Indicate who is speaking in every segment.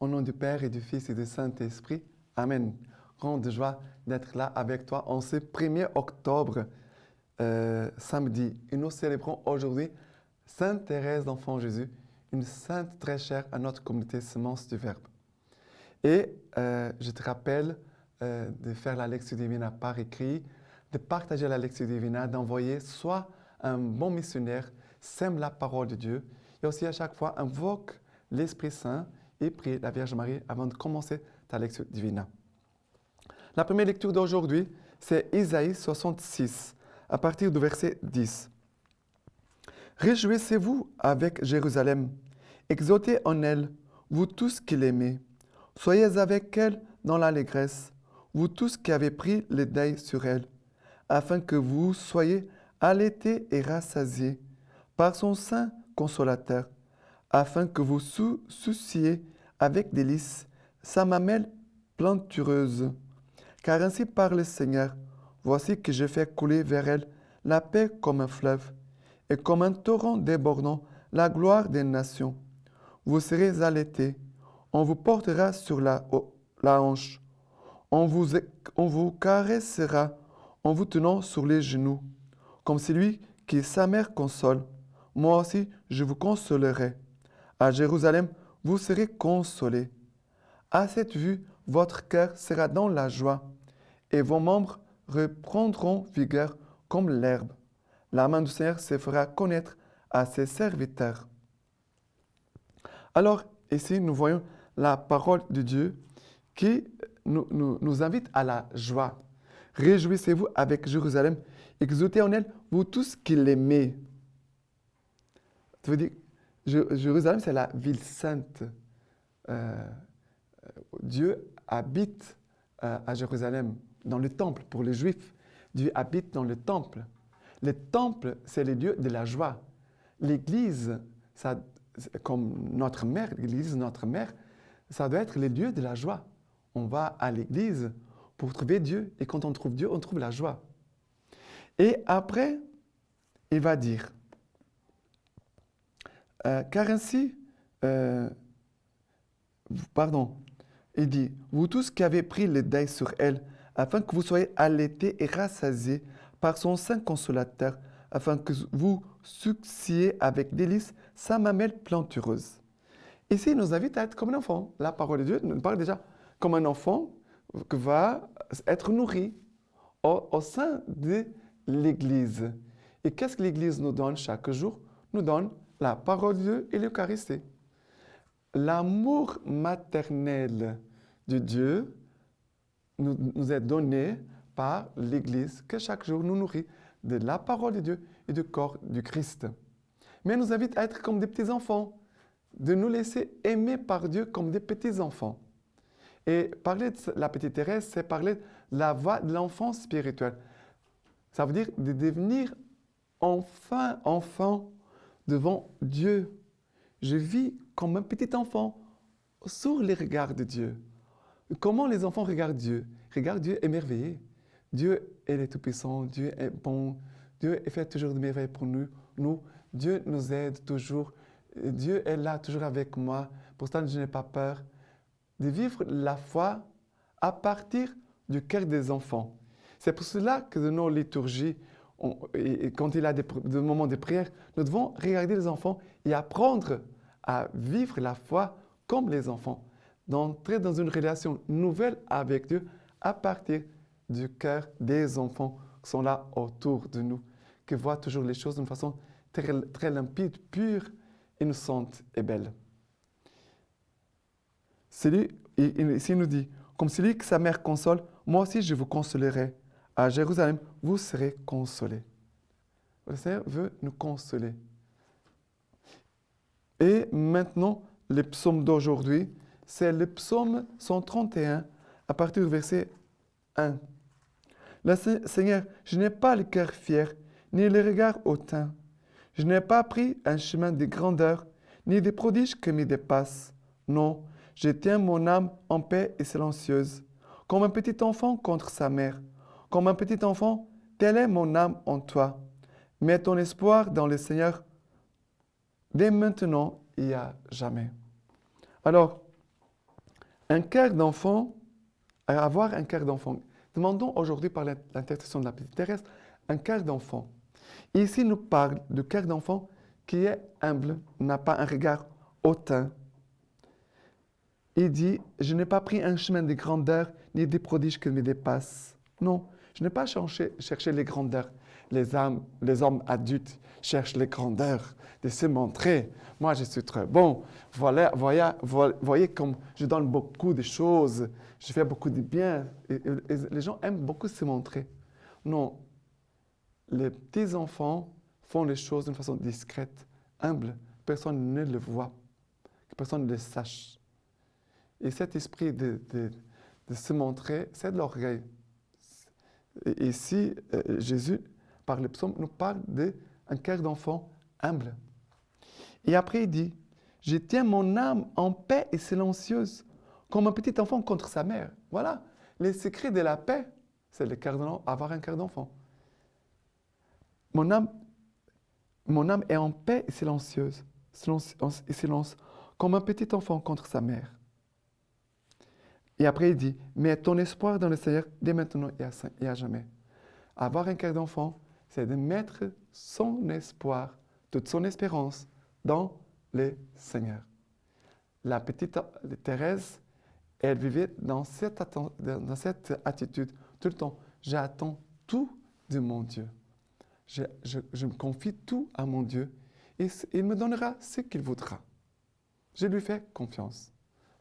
Speaker 1: Au nom du Père et du Fils et du Saint-Esprit. Amen. Grande joie d'être là avec toi en ce 1er octobre, samedi. Et nous célébrons aujourd'hui Sainte Thérèse d'Enfant Jésus, une sainte très chère à notre communauté Semence du Verbe. Et je te rappelle de faire la lecture divine par écrit, de partager la lecture divine, d'envoyer soit un bon missionnaire, sème la parole de Dieu, et aussi à chaque fois invoque l'Esprit Saint et prie la Vierge Marie avant de commencer ta lecture divine. La première lecture d'aujourd'hui, c'est Isaïe 66, à partir du verset 10. Réjouissez-vous avec Jérusalem, exaltez en elle, vous tous qui l'aimez. Soyez avec elle dans l'allégresse, vous tous qui avez pris le deuil sur elle, afin que vous soyez allaités et rassasiés par son sein consolateur, afin que vous souciez avec délice sa mamelle plantureuse. Car ainsi parle le Seigneur, voici que je fais couler vers elle la paix comme un fleuve, et comme un torrent débordant la gloire des nations. Vous serez allaités, on vous portera sur la hanche, on vous caressera en vous tenant sur les genoux, comme celui qui sa mère console. Moi aussi, je vous consolerai. À Jérusalem, vous serez consolés. À cette vue, votre cœur sera dans la joie, et vos membres reprendront vigueur comme l'herbe. La main du Seigneur se fera connaître à ses serviteurs. Alors, ici, nous voyons la parole de Dieu qui nous invite à la joie. Réjouissez-vous avec Jérusalem, exultez en elle, vous tous qui l'aimez. Ça veut dire, Jérusalem, c'est la ville sainte. Dieu habite à Jérusalem, dans le temple, pour les Juifs. Dieu habite dans le temple. Le temple, c'est le lieu de la joie. L'Église, comme notre mère, l'Église, notre mère, ça doit être le lieu de la joie. On va à l'Église pour trouver Dieu. Et quand on trouve Dieu, on trouve la joie. Et après, il va dire, car ainsi, il dit, vous tous qui avez pris le deuil sur elle, afin que vous soyez allaités et rassasiés par son sein consolateur, afin que vous succiez avec délice sa mamelle plantureuse. Ici, il nous invite à être comme un enfant. La parole de Dieu nous parle déjà comme un enfant qui va être nourri au sein de l'Église. Et qu'est-ce que l'Église nous donne chaque jour? Nous donne la parole de Dieu et l'Eucharistie. L'amour maternel de Dieu nous est donné par l'Église que chaque jour nous nourrit de la parole de Dieu et du corps du Christ. Mais elle nous invite à être comme des petits-enfants, de nous laisser aimer par Dieu comme des petits-enfants. Et parler de la petite Thérèse, c'est parler de la voie de l'enfant spirituel. Ça veut dire de devenir enfin enfant devant Dieu. Je vis comme un petit enfant sous les regards de Dieu. Comment les enfants regardent Dieu? Regardent Dieu émerveillé. Dieu est tout-puissant, Dieu est bon, Dieu fait toujours des merveilles pour nous. Dieu nous aide toujours. Dieu est là toujours avec moi. Pourtant, je n'ai pas peur. De vivre la foi à partir du cœur des enfants. C'est pour cela que dans nos liturgies, et quand il y a des moments de prière, nous devons regarder les enfants et apprendre à vivre la foi comme les enfants, d'entrer dans une relation nouvelle avec Dieu à partir du cœur des enfants qui sont là autour de nous, qui voient toujours les choses d'une façon très, très limpide, pure, innocente et belle. Ici, il nous dit, comme celui que sa mère console, moi aussi je vous consolerai. À Jérusalem, vous serez consolés. Le Seigneur veut nous consoler. Et maintenant, le psaume d'aujourd'hui, c'est le psaume 131, à partir du verset 1. Le Seigneur, je n'ai pas le cœur fier, ni le regard hautain. Je n'ai pas pris un chemin de grandeur, ni des prodiges qui me dépassent. Non, je tiens mon âme en paix et silencieuse, comme un petit enfant contre sa mère. Comme un petit enfant, telle est mon âme en toi. Mets ton espoir dans le Seigneur, dès maintenant et à jamais. Alors, Un cœur d'enfant, avoir un cœur d'enfant. Demandons aujourd'hui par l'intercession de la petite Thérèse, un cœur d'enfant. Ici, il nous parle de cœur d'enfant qui est humble, n'a pas un regard hautain. Il dit, je n'ai pas pris un chemin de grandeur ni des prodiges qui me dépassent. Non, je n'ai pas cherché les grandeurs. Les hommes adultes cherchent les grandeurs, de se montrer. Moi, je suis très bon. Voilà, voyez comme je donne beaucoup de choses, je fais beaucoup de bien. Et les gens aiment beaucoup se montrer. Non, les petits-enfants font les choses d'une façon discrète, humble. Personne ne le voit, que personne ne le sache. Et cet esprit de se montrer, c'est de l'orgueil. Et ici, Jésus, par le psaume, nous parle d'un cœur d'enfant humble. Et après, il dit, je tiens mon âme en paix et silencieuse, comme un petit enfant contre sa mère. Voilà, les secrets de la paix, c'est avoir un cœur d'enfant. Mon âme est en paix et silencieuse, silence, comme un petit enfant contre sa mère. Et après, il dit, mets ton espoir dans le Seigneur dès maintenant et à jamais. Avoir un cœur d'enfant, c'est de mettre son espoir, toute son espérance dans le Seigneur. La petite Thérèse, elle vivait dans cette attitude tout le temps. J'attends tout de mon Dieu. Je me confie tout à mon Dieu et il me donnera ce qu'il voudra. Je lui fais confiance.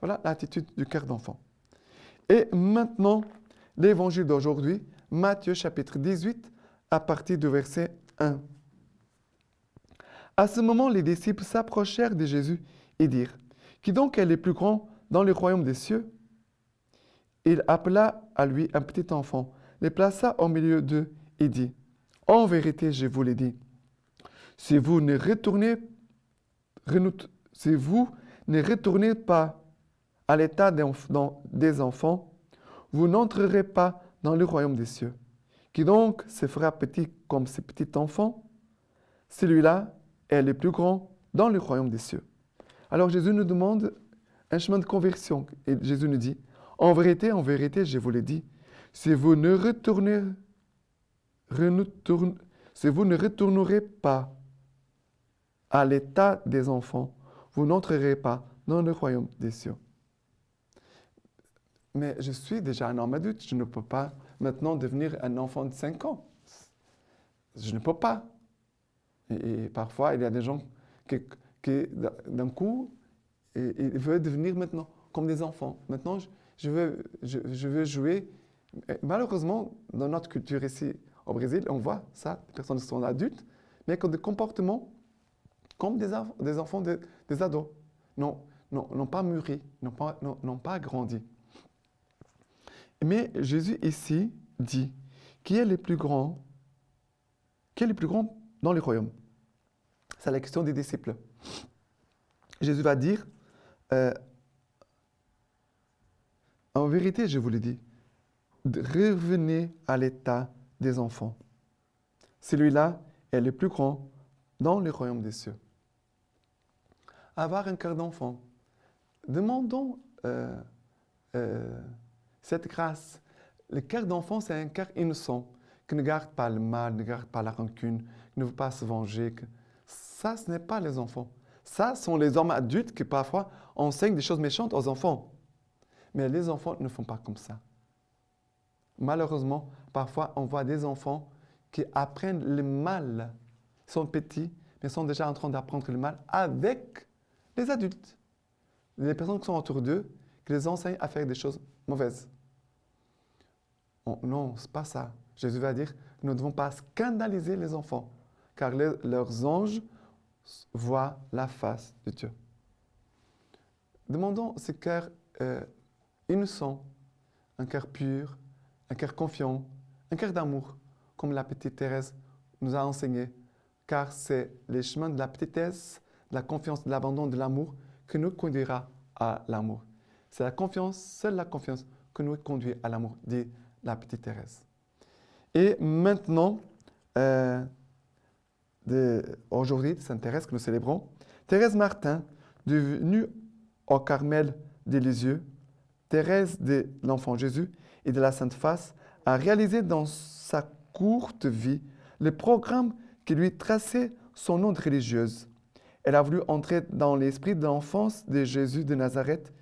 Speaker 1: Voilà l'attitude du cœur d'enfant. Et maintenant, l'évangile d'aujourd'hui, Matthieu chapitre 18, à partir du verset 1. À ce moment, les disciples s'approchèrent de Jésus et dirent, qui donc est le plus grand dans le royaume des cieux? Il appela à lui un petit enfant, le plaça au milieu d'eux et dit, en vérité, je vous l'ai dit, si vous ne retournez pas à l'état des enfants, vous n'entrerez pas dans le royaume des cieux. Qui donc se fera petit comme ce petit enfant, celui-là est le plus grand dans le royaume des cieux. Alors Jésus nous demande un chemin de conversion. Et Jésus nous dit, en vérité, je vous l'ai dit, si vous ne retournerez pas à l'état des enfants, vous n'entrerez pas dans le royaume des cieux. Mais je suis déjà un homme adulte, je ne peux pas maintenant devenir un enfant de 5 ans. Je ne peux pas. Et parfois, il y a des gens qui d'un coup, ils veulent devenir maintenant comme des enfants. Maintenant, je veux jouer. Et malheureusement, dans notre culture ici au Brésil, on voit ça, des personnes qui sont adultes, mais qui ont des comportements comme des enfants, des ados. N'ont pas mûri, n'ont pas grandi. Mais Jésus ici dit qui est le plus grand dans le royaume. C'est la question des disciples. Jésus va dire, en vérité, je vous le dis, revenez à l'état des enfants. Celui-là est le plus grand dans le royaume des cieux. Avoir un cœur d'enfant. Demandons cette grâce. Le cœur d'enfant, c'est un cœur innocent, qui ne garde pas le mal, ne garde pas la rancune, qui ne veut pas se venger. Ça, ce n'est pas les enfants. Ça sont les hommes adultes qui parfois enseignent des choses méchantes aux enfants. Mais les enfants ne font pas comme ça. Malheureusement, parfois, on voit des enfants qui apprennent le mal. Ils sont petits, mais sont déjà en train d'apprendre le mal avec les adultes. Les personnes qui sont autour d'eux, qui les enseignent à faire des choses mauvaises. Non, ce n'est pas ça. Jésus va dire que nous ne devons pas scandaliser les enfants, car leurs anges voient la face de Dieu. Demandons ce cœur innocent, un cœur pur, un cœur confiant, un cœur d'amour, comme la petite Thérèse nous a enseigné, car c'est les chemins de la petitesse, de la confiance, de l'abandon, de l'amour qui nous conduira à l'amour. C'est la confiance, seule la confiance qui nous conduit à l'amour, dit la petite Thérèse. Et maintenant, aujourd'hui, Sainte Thérèse que nous célébrons, Thérèse Martin, devenue au Carmel des Lisieux, Thérèse de l'Enfant Jésus et de la Sainte Face a réalisé dans sa courte vie le programme qui lui traçait son onde religieuse. Elle a voulu entrer dans l'esprit de l'enfance de Jésus de Nazareth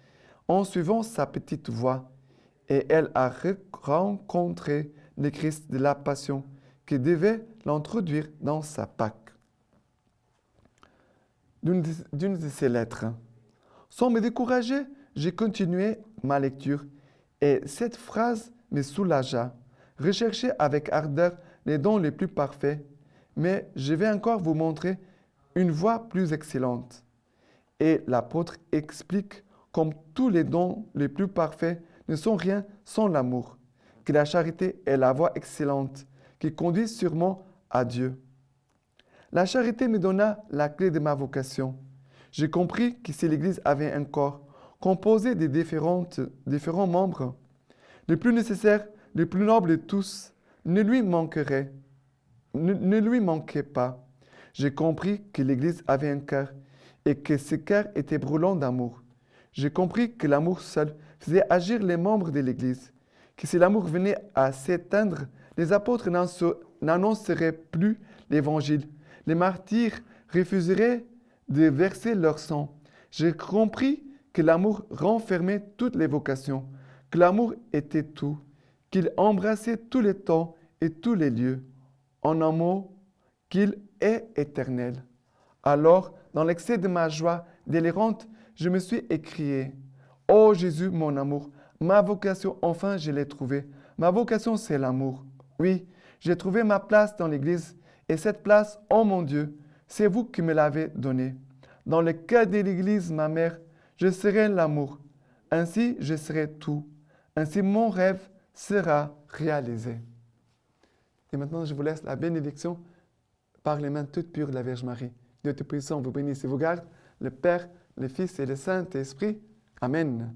Speaker 1: en suivant sa petite voie et elle a rencontré le Christ de la Passion qui devait l'introduire dans sa Pâque. D'une de ses lettres. Sans me décourager, j'ai continué ma lecture et cette phrase me soulagea. Recherchez avec ardeur les dons les plus parfaits, mais je vais encore vous montrer une voie plus excellente. Et l'apôtre explique comme tous les dons les plus parfaits ne sont rien sans l'amour, que la charité est la voie excellente qui conduit sûrement à Dieu. La charité me donna la clé de ma vocation. J'ai compris que si l'Église avait un corps composé de différents membres, le plus nécessaire, le plus noble de tous, ne lui manquait pas. J'ai compris que l'Église avait un cœur et que ce cœur était brûlant d'amour. J'ai compris que l'amour seul faisait agir les membres de l'Église, que si l'amour venait à s'éteindre, les apôtres n'annonceraient plus l'Évangile. Les martyrs refuseraient de verser leur sang. J'ai compris que l'amour renfermait toutes les vocations, que l'amour était tout, qu'il embrassait tous les temps et tous les lieux. En un mot, qu'il est éternel. Alors, dans l'excès de ma joie délirante, je me suis écrié, « Ô Jésus, mon amour, ma vocation, enfin je l'ai trouvée. Ma vocation, c'est l'amour. Oui, j'ai trouvé ma place dans l'Église, et cette place, oh mon Dieu, c'est vous qui me l'avez donnée. Dans le cœur de l'Église, ma mère, je serai l'amour. Ainsi, je serai tout. Ainsi, mon rêve sera réalisé. » Et maintenant, je vous laisse la bénédiction par les mains toutes pures de la Vierge Marie. Dieu Tout-Puissant vous bénisse et vous garde, le Père, le Fils et le Saint-Esprit. Amen.